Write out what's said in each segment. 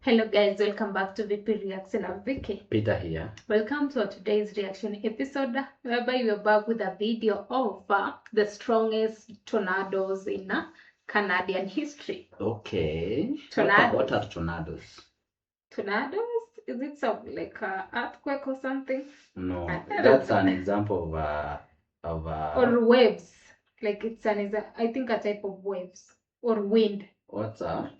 Hello guys, welcome back to VP Reaction. I'm Vicky. Peter here. Welcome to today's reaction episode whereby we are back with a video of the strongest tornadoes in Canadian history. Okay. Tornadoes. What are tornadoes? Tornadoes? Is it something like an earthquake or something? No, that's an example of or waves. Like it's I think a type of waves or wind. What's a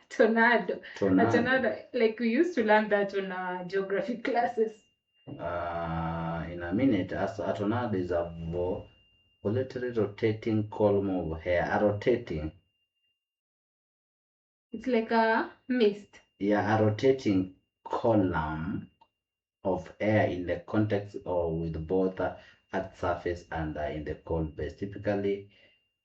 tornado? Tornado. A tornado, like we used to learn that on geography classes. In a minute, as a tornado is a volatile rotating column of air. A rotating. It's like a mist. Yeah, a rotating column of air in the context or with both at surface and in the cold base. Typically,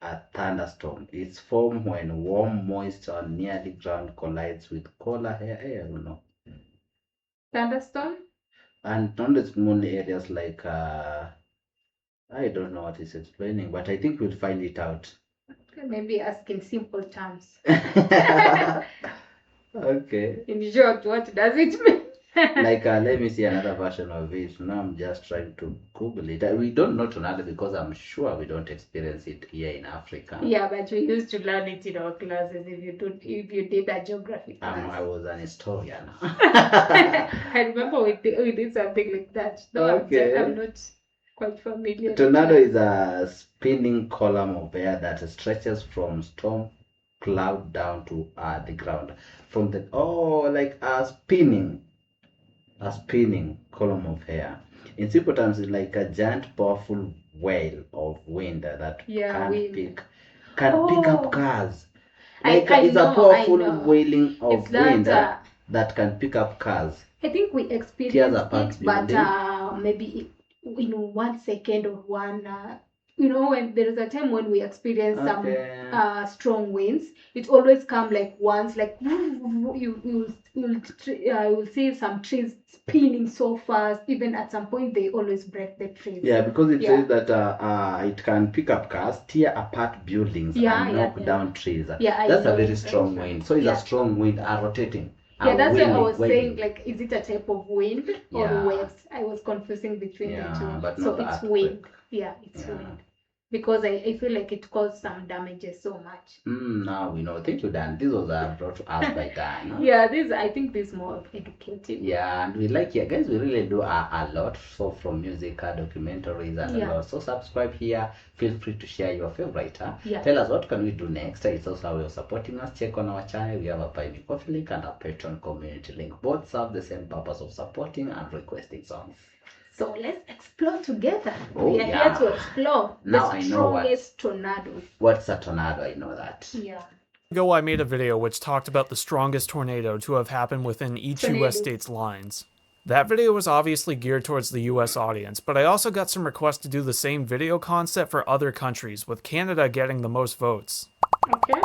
a thunderstorm is formed when warm, moist, or nearly ground collides with colder air. I don't know. Thunderstorm? And not as small areas like I don't know what it's explaining, but I think we'll find it out. Maybe ask in simple terms. Okay. In short, what does it mean? Like let me see another version of it. Now I'm just trying to Google it. We don't know tornado because I'm sure we don't experience it here in Africa. Yeah, but we used to learn it in our classes. If you did a geography class. I was an historian. I remember we did something like that. No, okay. I'm not quite familiar. Tornado is a spinning column of air that stretches from storm cloud down to the ground. From the like a spinning column of air. In simple terms, it's like a giant, powerful whale of wind that can pick up cars. Like it's a powerful wailing of wind that can pick up cars. I think we experienced it, but maybe in 1 second or one. When there is a time when we experience some strong winds, it always come like once, like you'll see some trees spinning so fast. Even at some point, they always break the trees. Yeah, because it says that it can pick up cars, tear apart buildings, and knock down trees. Yeah, that's a very strong wind. So it's a strong wind, rotating. Yeah, that's why I was saying, like, is it a type of wind or waves? I was confusing between the two. But so it's wind. Yeah, it's wind. Because I feel like it caused some damages so much. Now we know. Thank you, Dan. This was brought to us by Dan. Yeah, I think this is more educative. Yeah, and we like here, guys. We really do a lot. So from music, documentaries, and a lot. So subscribe here. Feel free to share your favorite. Tell us what can we do next. It's also how you're supporting us. Check on our channel. We have a Buy Me Coffee link and a Patreon community link. Both serve the same purpose of supporting and requesting songs. So let's explore together. We are here to explore the strongest tornadoes. What's a tornado? I know that. Yeah. Ago, I made a video which talked about the strongest tornado to have happened within each US state's lines. That video was obviously geared towards the US audience, but I also got some requests to do the same video concept for other countries, with Canada getting the most votes. Okay.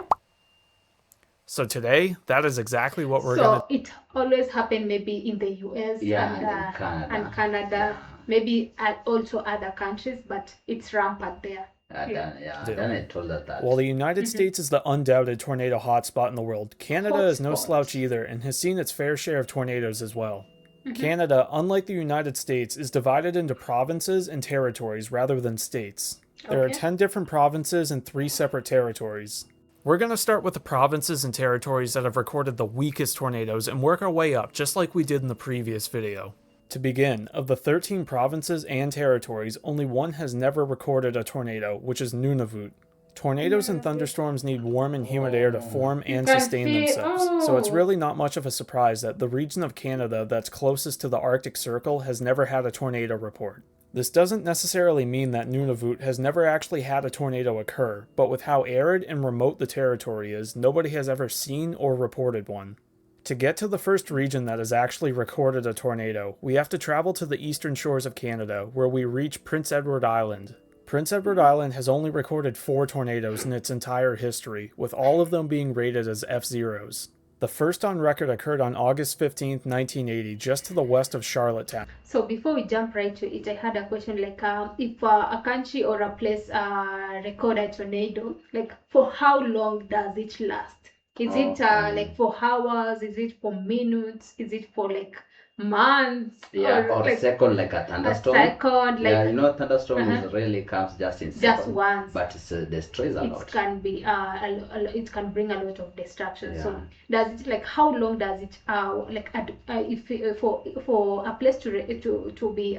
So today, that is exactly what we're going to... So it always happened maybe in the US and Canada, maybe also other countries, but it's rampant there. Then I told her that. While the United States is the undoubted tornado hotspot in the world, Canada is no slouch either and has seen its fair share of tornadoes as well. Canada, unlike the United States, is divided into provinces and territories rather than states. There are 10 different provinces and 3 separate territories. We're going to start with the provinces and territories that have recorded the weakest tornadoes and work our way up, just like we did in the previous video. To begin, of the 13 provinces and territories, only one has never recorded a tornado, which is Nunavut. Tornadoes and thunderstorms need warm and humid air to form and sustain themselves, so it's really not much of a surprise that the region of Canada that's closest to the Arctic Circle has never had a tornado report. This doesn't necessarily mean that Nunavut has never actually had a tornado occur, but with how arid and remote the territory is, nobody has ever seen or reported one. To get to the first region that has actually recorded a tornado, we have to travel to the eastern shores of Canada, where we reach Prince Edward Island. Prince Edward Island has only recorded 4 tornadoes in its entire history, with all of them being rated as F0s. The first on record occurred on August 15, 1980, just to the west of Charlottetown. So before we jump right to it, I had a question like if a country or a place record a tornado, like for how long does it last? Is it like for hours? Is it for minutes? Is it for like months? Yeah, or like second, like a thunderstorm. A second, like, yeah, you know, thunderstorm is really comes just in just seconds, once, but it's destroys a lot. It can be it can bring a lot of destruction. Yeah. So does it, like, how long does it like if for a place to be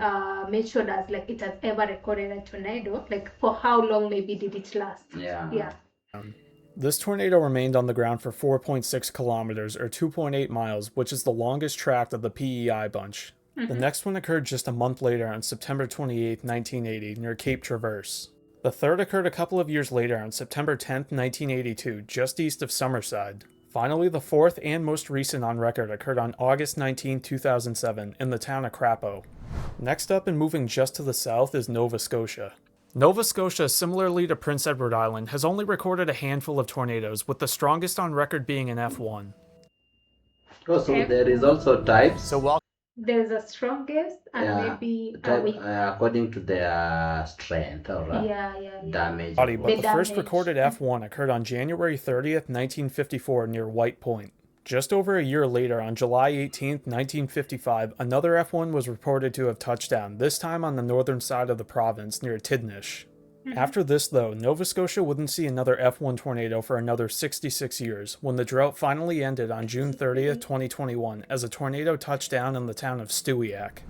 made sure that like it has ever recorded a tornado, like for how long maybe did it last? Yeah. This tornado remained on the ground for 4.6 kilometers or 2.8 miles, which is the longest tract of the PEI bunch. The next one occurred just a month later on September 28, 1980, near Cape Traverse. The third occurred a couple of years later on September 10, 1982, just east of Summerside. Finally, the fourth and most recent on record occurred on August 19, 2007, in the town of Crapo. Next up and moving just to the south is Nova Scotia. Nova Scotia, similarly to Prince Edward Island, has only recorded a handful of tornadoes, with the strongest on record being an F1. Oh, so there is also types. So while there's a strongest and maybe according to their strength or damage. But the first recorded F1 occurred on January 30th, 1954 near White Point. Just over a year later, on July 18th, 1955, another F1 was reported to have touched down, this time on the northern side of the province near Tidnish. After this, though, Nova Scotia wouldn't see another F1 tornado for another 66 years, when the drought finally ended on June 30th, 2021, as a tornado touched down in the town of Stewiacke.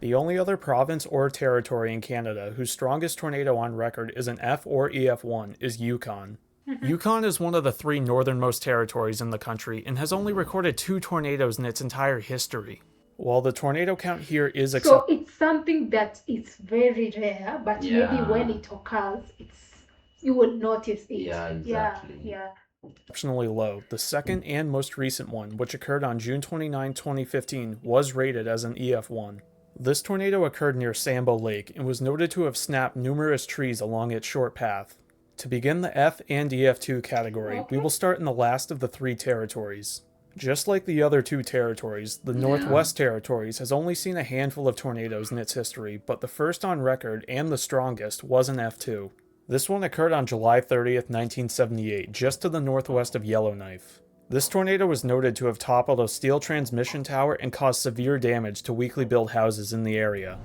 The only other province or territory in Canada whose strongest tornado on record is an F or EF1 is Yukon. Yukon is one of the three northernmost territories in the country and has only recorded 2 tornadoes in its entire history. While the tornado count here is so it's something that is very rare, but maybe when it occurs, you will notice it. Yeah, exactly. Yeah. Exceptionally low. The second and most recent one, which occurred on June 29, 2015, was rated as an EF1. This tornado occurred near Sambo Lake and was noted to have snapped numerous trees along its short path. To begin the F and EF2 category, we will start in the last of the 3 territories. Just like the other 2 territories, the Northwest Territories has only seen a handful of tornadoes in its history, but the first on record and the strongest was an F2. This one occurred on July 30th, 1978, just to the northwest of Yellowknife. This tornado was noted to have toppled a steel transmission tower and caused severe damage to weakly built houses in the area.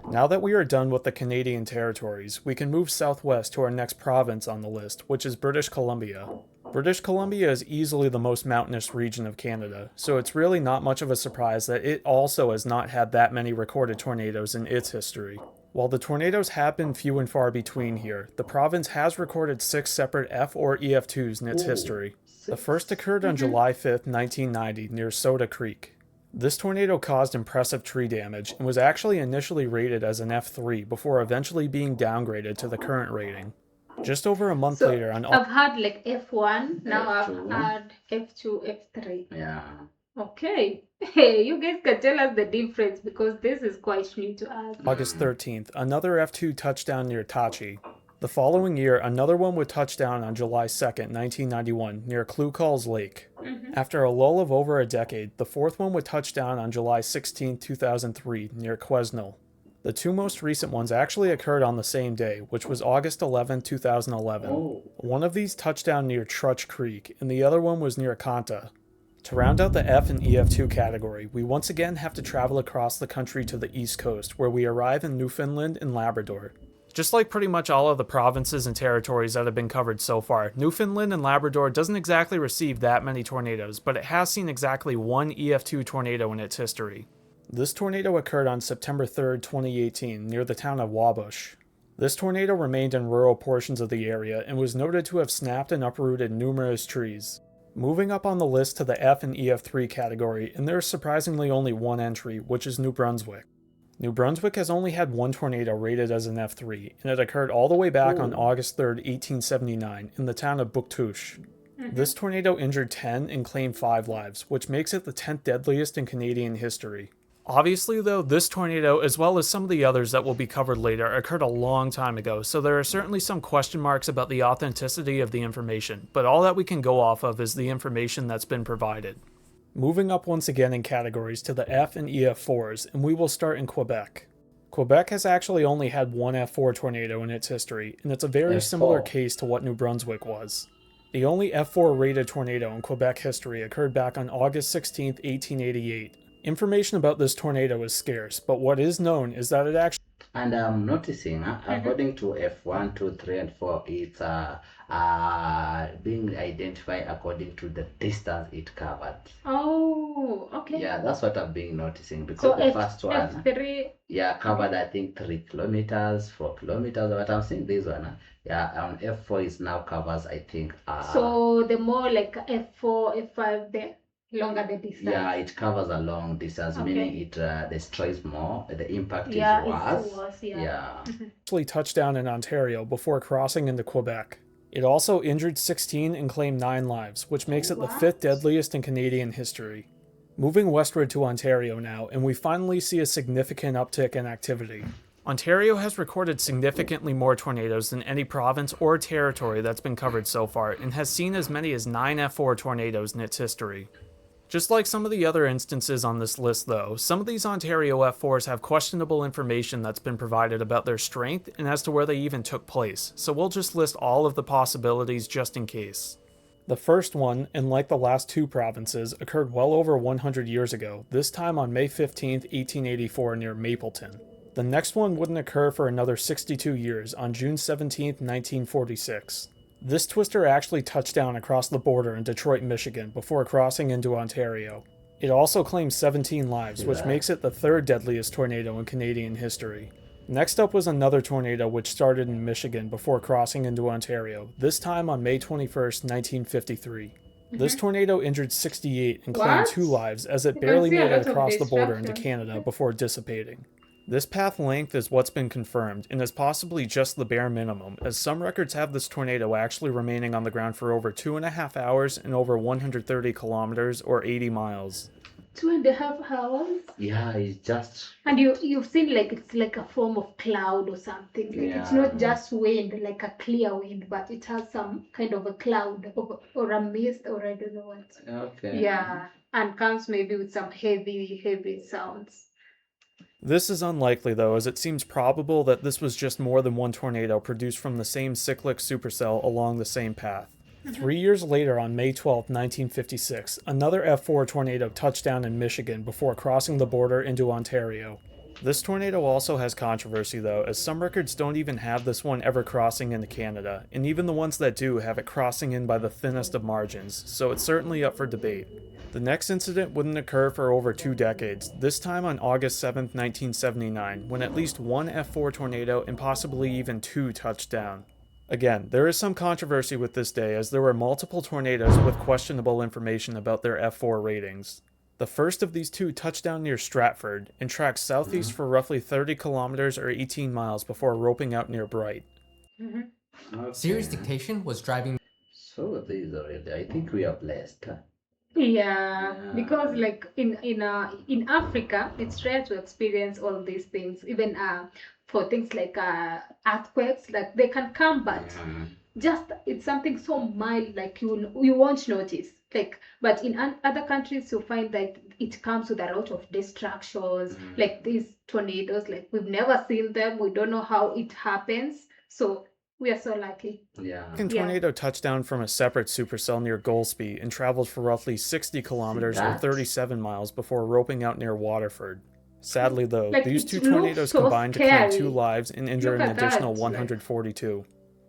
Now that we are done with the Canadian territories, we can move southwest to our next province on the list, which is British Columbia. British Columbia is easily the most mountainous region of Canada, so it's really not much of a surprise that it also has not had that many recorded tornadoes in its history. While the tornadoes have been few and far between here, the province has recorded 6 separate F or EF2s in its history. The first occurred on July 5th, 1990, near Soda Creek. This tornado caused impressive tree damage and was actually initially rated as an F3 before eventually being downgraded to the current rating. Just over a month later on... I've had like F1, now I've had F2, F3. Yeah. Okay. Hey, you guys can tell us the difference because this is quite new to us. August 13th, another F2 touchdown near Tachi. The following year, another one would touch down on July 2nd, 1991, near Klukal's Lake. After a lull of over a decade, the fourth one would touch down on July 16, 2003, near Quesnel. The 2 most recent ones actually occurred on the same day, which was August 11, 2011. One of these touched down near Trutch Creek, and the other one was near Kanta. To round out the F and EF2 category, we once again have to travel across the country to the east coast, where we arrive in Newfoundland and Labrador. Just like pretty much all of the provinces and territories that have been covered so far, Newfoundland and Labrador doesn't exactly receive that many tornadoes, but it has seen exactly 1 EF2 tornado in its history. This tornado occurred on September 3rd, 2018, near the town of Wabush. This tornado remained in rural portions of the area and was noted to have snapped and uprooted numerous trees. Moving up on the list to the F and EF3 category, and there is surprisingly only 1 entry, which is New Brunswick. New Brunswick has only had 1 tornado rated as an F3, and it occurred all the way back on August 3rd, 1879, in the town of Bouctouche. This tornado injured 10 and claimed 5 lives, which makes it the 10th deadliest in Canadian history. Obviously though, this tornado, as well as some of the others that will be covered later, occurred a long time ago, so there are certainly some question marks about the authenticity of the information, but all that we can go off of is the information that's been provided. Moving up once again in categories to the F and EF4s, and we will start in Quebec. Quebec has actually only had 1 F4 tornado in its history, and it's a very similar case to what New Brunswick was. The only F4 rated tornado in Quebec history occurred back on August 16, 1888. Information about this tornado is scarce, but what is known is that it actually... And I'm noticing, according to F1, 2, 3, and 4, it's being identified according to the distance it covered. Oh, okay. Yeah, that's what I've been noticing, because so the first one, F3, yeah, covered I think 3 kilometers, 4 kilometers. But I'm seeing this one, yeah, on F4 is now covers I think. So the more like F4, F5, the longer the distance. Yeah, it covers a long distance, meaning it destroys more. The impact is worse. Yeah. Actually touched down in Ontario before crossing into Quebec. It also injured 16 and claimed 9 lives, which makes it the 5th deadliest in Canadian history. Moving westward to Ontario now, and we finally see a significant uptick in activity. Ontario has recorded significantly more tornadoes than any province or territory that's been covered so far, and has seen as many as 9 F4 tornadoes in its history. Just like some of the other instances on this list though, some of these Ontario F4s have questionable information that's been provided about their strength and as to where they even took place, so we'll just list all of the possibilities just in case. The first one, and like the last 2 provinces, occurred well over 100 years ago, this time on May 15, 1884 near Mapleton. The next one wouldn't occur for another 62 years, on June 17, 1946. This twister actually touched down across the border in Detroit, Michigan, before crossing into Ontario. It also claimed 17 lives, which makes it the 3rd deadliest tornado in Canadian history. Next up was another tornado which started in Michigan before crossing into Ontario, this time on May 21, 1953. This tornado injured 68 and claimed 2 lives as it barely made it across the border into Canada before dissipating. This path length is what's been confirmed, and is possibly just the bare minimum, as some records have this tornado actually remaining on the ground for over 2.5 hours and over 130 kilometers or 80 miles. 2.5 hours? Yeah, it's just... And you've seen like it's like a form of cloud or something. Like it's not just wind, like a clear wind, but it has some kind of a cloud or a mist or I don't know what. Okay. Yeah, and comes maybe with some heavy sounds. This is unlikely though, as it seems probable that this was just more than one tornado produced from the same cyclic supercell along the same path. 3 years later, on May 12, 1956, another F4 tornado touched down in Michigan before crossing the border into Ontario. This tornado also has controversy though, as some records don't even have this one ever crossing into Canada, and even the ones that do have it crossing in by the thinnest of margins, so it's certainly up for debate. The next incident wouldn't occur for over 2 decades, this time on August 7, 1979, when at least one F4 tornado and possibly even 2 touched down. Again, there is some controversy with this day as there were multiple tornadoes with questionable information about their F4 ratings. The first of these 2 touched down near Stratford and tracked southeast for roughly 30 kilometers or 18 miles before roping out near Bright. Okay. Serious dictation was driving. So these are really, I think we are blessed. Yeah, because like in Africa, it's rare to experience all these things. Even for things like earthquakes, like they can come, but just it's something so mild, like you won't notice. Like, but in other countries, you find that it comes with a lot of destructions, like these tornadoes. Like we've never seen them, we don't know how it happens. So we are so lucky. Yeah. Second tornado touched down from a separate supercell near Golspie and traveled for roughly 60 kilometers or 37 miles before roping out near Waterford. Sadly though, like, these 2 tornadoes combined to claim 2 lives and injure an additional 142.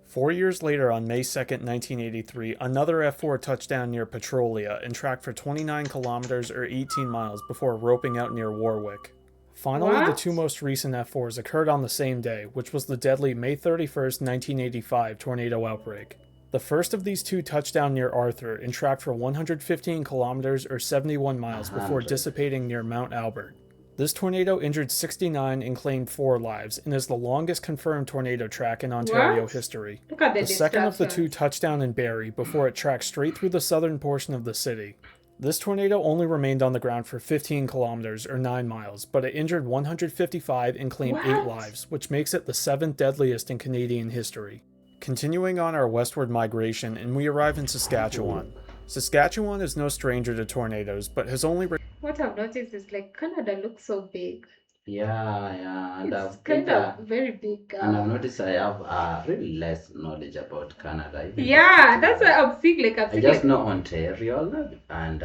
4 years later, on May 2, 1983, another F4 touched down near Petrolia and tracked for 29 kilometers or 18 miles before roping out near Warwick. Finally, the 2 most recent F4s occurred on the same day, which was the deadly May 31, 1985 tornado outbreak. The first of these 2 touched down near Arthur and tracked for 115 kilometers or 71 miles before dissipating near Mount Albert. This tornado injured 69 and claimed 4 lives, and is the longest confirmed tornado track in Ontario history. Look at the second of the 2 touched down in Barrie before it tracked straight through the southern portion of the city. This tornado only remained on the ground for 15 kilometers or 9 miles, but it injured 155 and claimed 8 lives, which makes it the 7th deadliest in Canadian history. Continuing on our westward migration, and we arrive in Saskatchewan. Saskatchewan is no stranger to tornadoes, but has only... What I've noticed is like Canada looks so big. Yeah, and It's kind of very big. And I've noticed I have really less knowledge about Canada. Yeah, that's why I'm seeing like I just know Ontario and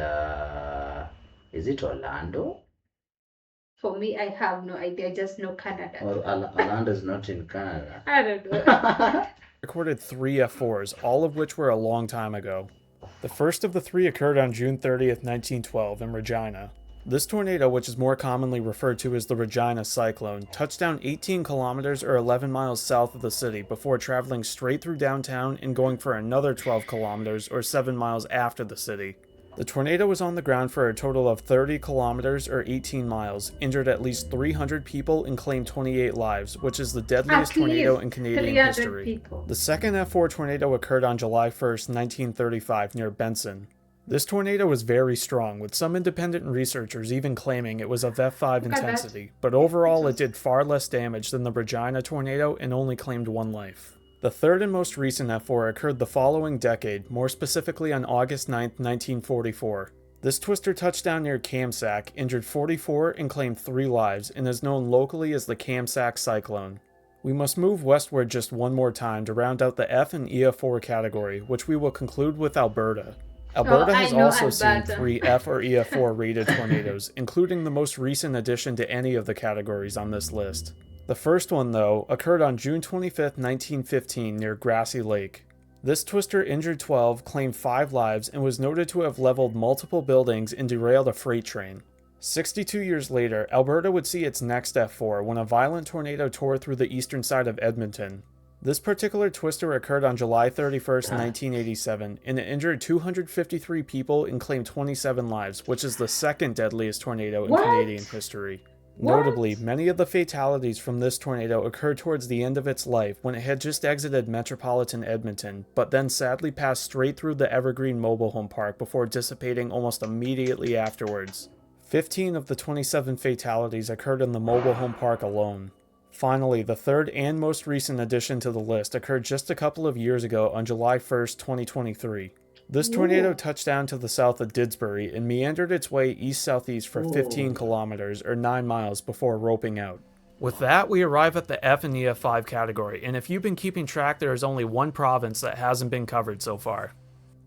is it Orlando? For me, I have no idea. I just know Canada. Or Orlando is not in Canada. I don't know. Recorded 3 F4s, all of which were a long time ago. The first of the 3 occurred on June 30th, 1912 in Regina. This tornado, which is more commonly referred to as the Regina Cyclone, touched down 18 kilometers or 11 miles south of the city before traveling straight through downtown and going for another 12 kilometers or 7 miles after the city. The tornado was on the ground for a total of 30 kilometers or 18 miles, injured at least 300 people and claimed 28 lives, which is the deadliest tornado in Canadian history. The second F4 tornado occurred on July 1st, 1935 near Benson. This tornado was very strong, with some independent researchers even claiming it was of F5 intensity, but overall it did far less damage than the Regina tornado and only claimed 1 life. The third and most recent F4 occurred the following decade, more specifically on August 9, 1944. This twister touched down near Kamsack, injured 44 and claimed 3 lives, and is known locally as the Kamsack Cyclone. We must move westward just one more time to round out the F and EF4 category, which we will conclude with Alberta. Alberta has also seen 3 F or EF4 rated tornadoes, including the most recent addition to any of the categories on this list. The first one, though, occurred on June 25, 1915 near Grassy Lake. This twister injured 12, claimed 5 lives, and was noted to have leveled multiple buildings and derailed a freight train. 62 years later, Alberta would see its next F4 when a violent tornado tore through the eastern side of Edmonton. This particular twister occurred on July 31st, 1987, and it injured 253 people and claimed 27 lives, which is the second deadliest tornado in Canadian history. Notably, many of the fatalities from this tornado occurred towards the end of its life when it had just exited metropolitan Edmonton, but then sadly passed straight through the Evergreen Mobile Home Park before dissipating almost immediately afterwards. 15 of the 27 fatalities occurred in the mobile home park alone. Finally, the third and most recent addition to the list occurred just a couple of years ago on July 1st, 2023. This tornado touched down to the south of Didsbury and meandered its way east-southeast for 15 kilometers or 9 miles before roping out. With that, we arrive at the F and EF5 category, and if you've been keeping track, there is only one province that hasn't been covered so far.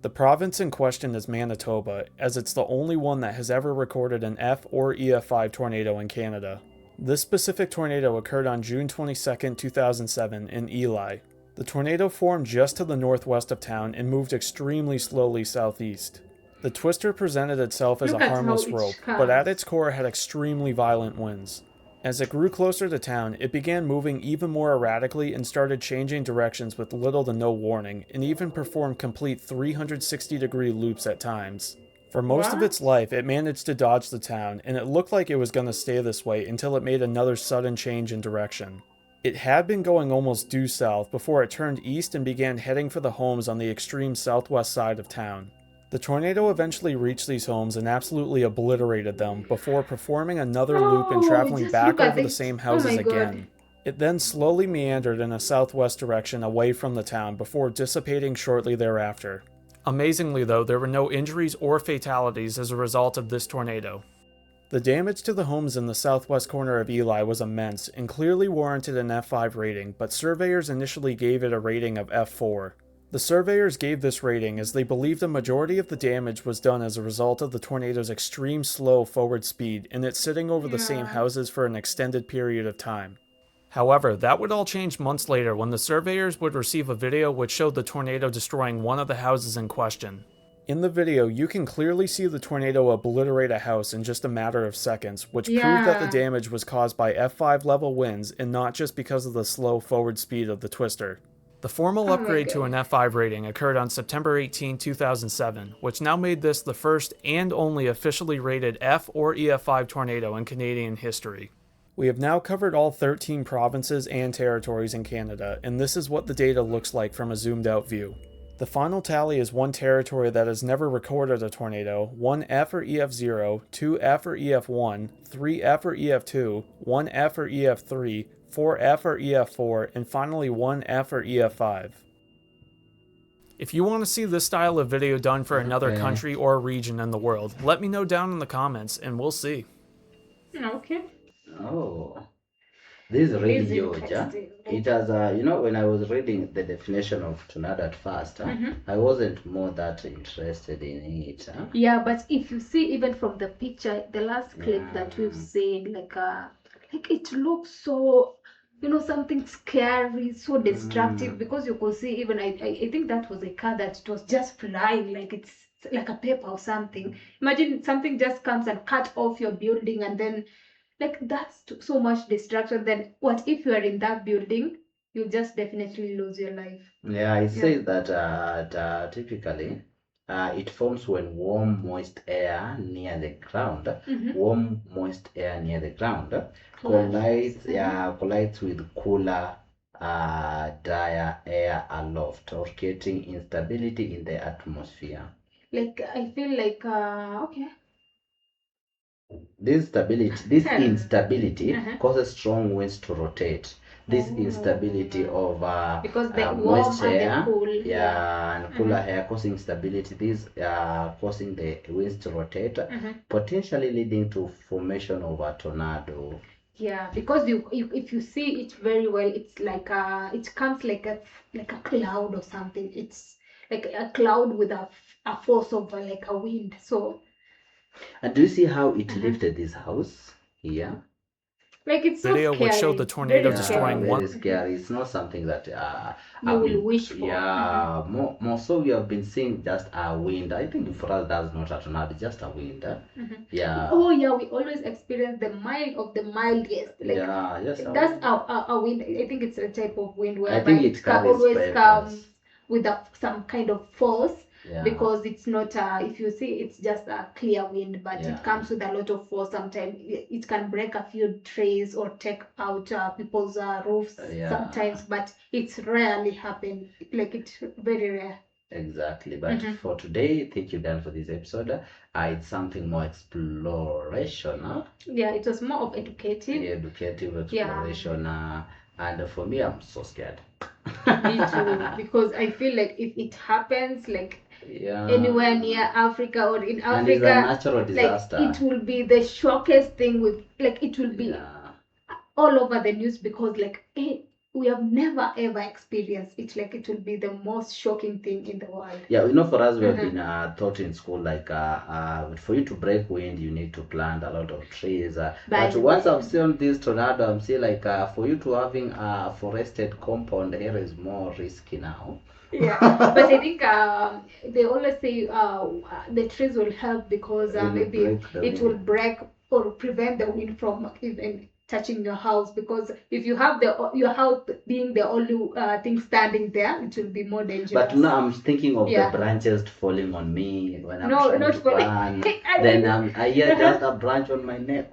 The province in question is Manitoba, as it's the only one that has ever recorded an F or EF5 tornado in Canada. This specific tornado occurred on June 22, 2007 in Ely. The tornado formed just to the northwest of town and moved extremely slowly southeast. The twister presented itself as a harmless rope, but at its core had extremely violent winds. As it grew closer to town, it began moving even more erratically and started changing directions with little to no warning, and even performed complete 360-degree loops at times. For most of its life, it managed to dodge the town, and it looked like it was going to stay this way until it made another sudden change in direction. It had been going almost due south before it turned east and began heading for the homes on the extreme southwest side of town. The tornado eventually reached these homes and absolutely obliterated them before performing another loop and traveling back over the same houses again. It then slowly meandered in a southwest direction away from the town before dissipating shortly thereafter. Amazingly though, there were no injuries or fatalities as a result of this tornado. The damage to the homes in the southwest corner of Ely was immense and clearly warranted an F5 rating, but surveyors initially gave it a rating of F4. The surveyors gave this rating as they believed a majority of the damage was done as a result of the tornado's extreme slow forward speed and it sitting over the same houses for an extended period of time. However, that would all change months later when the surveyors would receive a video which showed the tornado destroying one of the houses in question. In the video, you can clearly see the tornado obliterate a house in just a matter of seconds, which proved that the damage was caused by F5 level winds and not just because of the slow forward speed of the twister. The formal upgrade to an F5 rating occurred on September 18, 2007, which now made this the first and only officially rated F or EF5 tornado in Canadian history. We have now covered all 13 provinces and territories in Canada, and this is what the data looks like from a zoomed out view. The final tally is one territory that has never recorded a tornado, 1 F or EF0, 2 F or EF1, 3 F or EF2, 1 F or EF3, 4 F or EF4, and finally 1 F or EF5. If you want to see this style of video done for another country or region in the world, let me know down in the comments and we'll see. Okay. Oh, this is really huge. It has, when I was reading the definition of tornado at first, I wasn't more that interested in it. Yeah, but if you see even from the picture, the last clip that we've seen, like it looks so, something scary, so destructive, because you could see even, I think that was a car that it was just flying like it's like a paper or something. Imagine something just comes and cut off your building, and then like that's so much destruction. Then what if you are in that building? You'll just definitely lose your life. Yeah, it says that typically it forms when warm, moist air near the ground, collides with cooler, drier air aloft, or creating instability in the atmosphere. Like I feel like okay. This instability causes strong winds to rotate. This instability of because the moist air, and the cool, and cooler air causing instability. This causing the winds to rotate, potentially leading to formation of a tornado. Yeah, because if you see it very well, it's like it comes like a cloud or something. It's like a cloud with a force of like a wind. So. And do you see how it lifted this house here? Like it's so video scary. which showed the tornado destroying one. Very scary. It's not something that you will wish for. Yeah, more so we have been seeing just a wind. I think for us that's not a tornado, just a wind. Yeah. Oh yeah, we always experience the mild of the mildest. Like, yeah, yes. That's a wind. I think it's a type of wind where I think it always comes with some kind of force. Yeah. Because it's not if you see it's just a clear wind, but it comes with a lot of force. Sometimes it can break a few trees or take out people's roofs sometimes, but it's rarely happen. Like it's very rare. Exactly. But for today, thank you Dan for this episode. It's something more exploration. Yeah, it was more of educative exploration. And for me, I'm so scared. Me too, because I feel like if it happens like anywhere near Africa or in Africa, and it's a natural disaster. Like, it will be the shockest thing with like it will be all over the news, because like we have never ever experienced it. Like it will be the most shocking thing in the world. Yeah, for us we have been taught in school like for you to break wind you need to plant a lot of trees. But once I've seen this tornado, I'm seeing like for you to having a forested compound here is more risky now. Yeah, but I think they always say the trees will help because maybe it will break or prevent the wind from even touching your house, because if you have your house being the only thing standing there, it will be more dangerous. But now I'm thinking of the branches falling on me when I'm trying to run. Then I hear just a branch on my neck.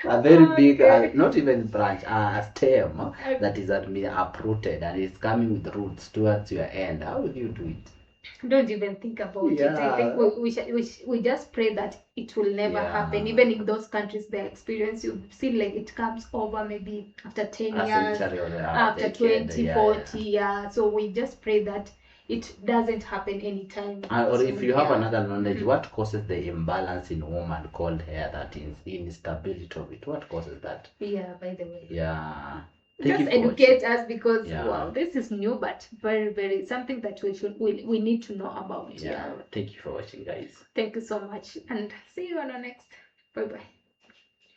A very big, not even branch, a stem that is at me uprooted and it's coming with roots towards your end. How will you do it? Don't even think about it. I think we just pray that it will never happen. Even in those countries, the experience you've seen, like it comes over maybe after 10 years, after 20, 40. So we just pray that it doesn't happen anytime. Or if you have another knowledge, what causes the imbalance in warm and cold air, that is instability of it? What causes that? Yeah, by the way. Yeah. Just educate us, because wow, this is new, but very, very something that we need to know about. Yeah. Thank you for watching, guys. Thank you so much, and see you on our next. Bye bye.